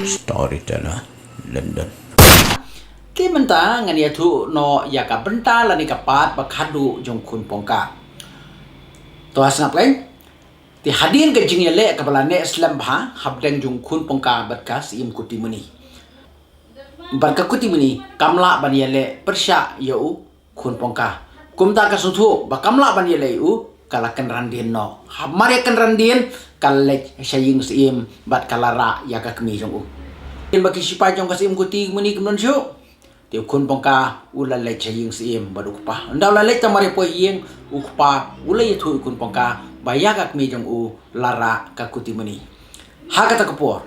Storyteller London. Ki menta ngani atu no ya ka benta la ni ka pat bakhadu jong kun pongka. To asnap lain ti hadin ke jing yele ka balane islam bha habdeng jong kun pongka batkas im kuti muni. Barka kuti muni kamla ban yele persya yau kun pongka. Kumta ka sutu ba kamla ban yele u kala kan randin no. Mari kan randin kalek saying sim bat kalara ya ka kemi jong u. In baki sipa jong kasim kuti muni kemen syu. Dia kun pongka ula le saying sim badukpa. Ndau la le tamari po yeng ukpa ula yetu kun pongka baya ka kemi jong u lara ka kuti muni. Ha kata kapor.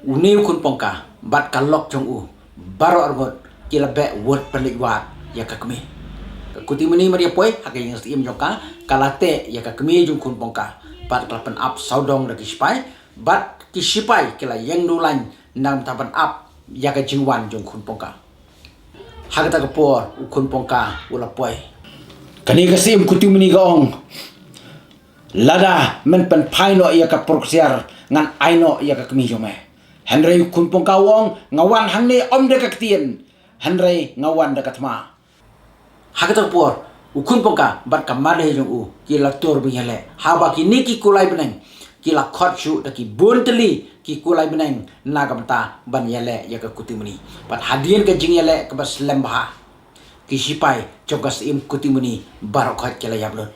Uni kun pongka bat kalok jong u baro argot kila be word pelikwat ya ka kemi. Kuti muni maria poi haka yang sim jongka kalate ya ka kemi jong kun pongka. Bat kelapan up saudong lagi sipai bat ki sipai kila yang dulan nang tapan up ya ka jingwan jong kun pongka. Haka ta kapor kun pongka ula poi. Kani ka sim kuti muni gaong. Lada men pen paino ya ka proksiar ngan aino ya ka kemi jome. Henry kun pongka wong ngawan hang ne om de ka ktien. Henry ngawan de katma. Haka ta kapor ukun pongka bat kamade jong u kila tur bihele haba kini ki kulai beneng kila khotchu da ki bonteli ki kulai beneng nagamta ban yele ya ka kuti muni bat hadien ka jing yele ka bas lembha ki sipai jogas im kuti muni barokhat kila yablon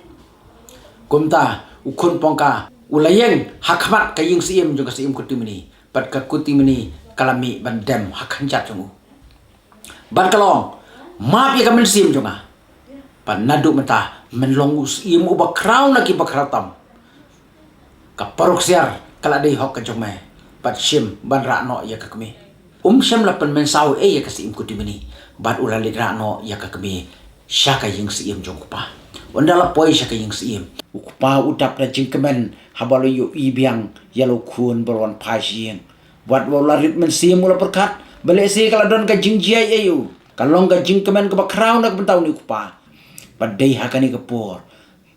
kumta ukun pongka ulayeng hakmat ka ying sim jogas im kuti muni bat ka kuti muni kalami ban dem hakhanjat jong u ban kalong map ya ka men sim jonga panadu menta menlongus imu bakrau na ki bakrau tam ka paroksiar kala dei hok ka jome pat shim ban rano ya ka kami shim la pen mensau e ya ka sim kuti mini bat ulali rano ya ka kami syaka ying sim jong pa ondala poi syaka ying sim ukpa utap da jingkemen habalo yu ibiang yalo kun bolwan pasien wat wolarit men sim ula perkat bale si kala don ka jingjiai ayu kalong ka jingkemen ka bakrau na bentau ni ukpa padai hakani kapor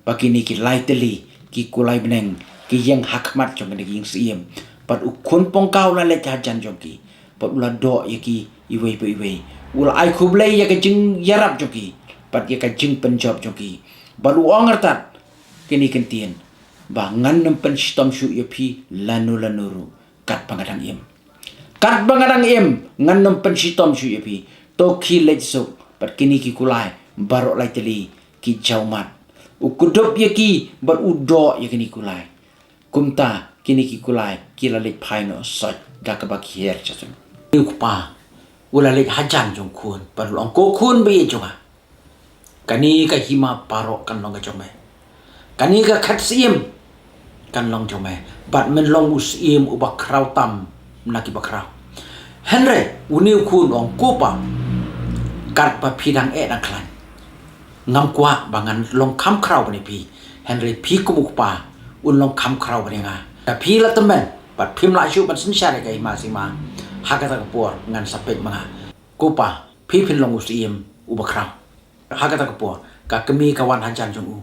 bakini ki laiteli ki kulai beneng ki yang hakmat jong ne ging sim pad ukun pongkau la le jajan jong ki pad ula do ya ki iwei pe iwei ula ai khublei ya ka jing yarap jong ki pad ya ka jing penjob jong ki balu ongertat kini kentien ba ngan nem pen stom shu ya pi lanu lanuru kat pangadang im ngan nem pen stom shu ya pi to ki lejso pad kini ki kulai barok lai teli ki jaumat ukudup ya ki bar udo ya kini kulai kumta kini ki kulai ki lalit paino sot ga ka bakhier chasun ukpa ulalit hajan jong kun par long ko kun be jonga kani ka hima parok kan long ga jome kani ka khatsim kan long jome bat men long usim ubak krau tam naki bakrau henry uni kun ong kopa kat pa phidang e na klan ngam kwa bangan long kam krau bani pi henry pi kumukpa un long kam krau bani nga da pi la temen pat phim la shu ban sin sha le kai ma sima hakata ka por ngan sapet manga kupa pi phin long usim uba krau hakata ka por ka kemi kawan hanjan jong u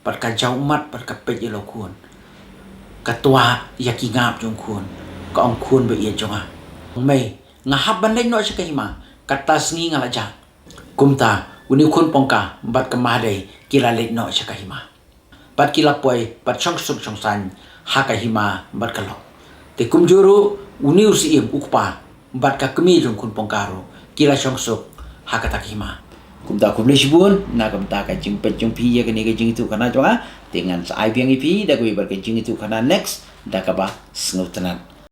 pat ka jau mat pat ka pet ye lo kun ka tua yaki ngap jong kun ka ong kun be ye jonga mai ngahap ban le no sha kai ma kata sngi ngala ja kumta uni kun pongka bat kamade kila let no syakahima bat kila poi bat chong suk chong san hakahima bat kalo te kumjuru uni usim ukpa bat ka kemi jong kun pongkaro kila chong suk hakatakima kumta kumlesh bun na kumta ka jingpet jong pi ya kene ka jing itu kana jonga dengan sa ai piang ipi da ko ibar ka jing itu kana next da ka ba snutanan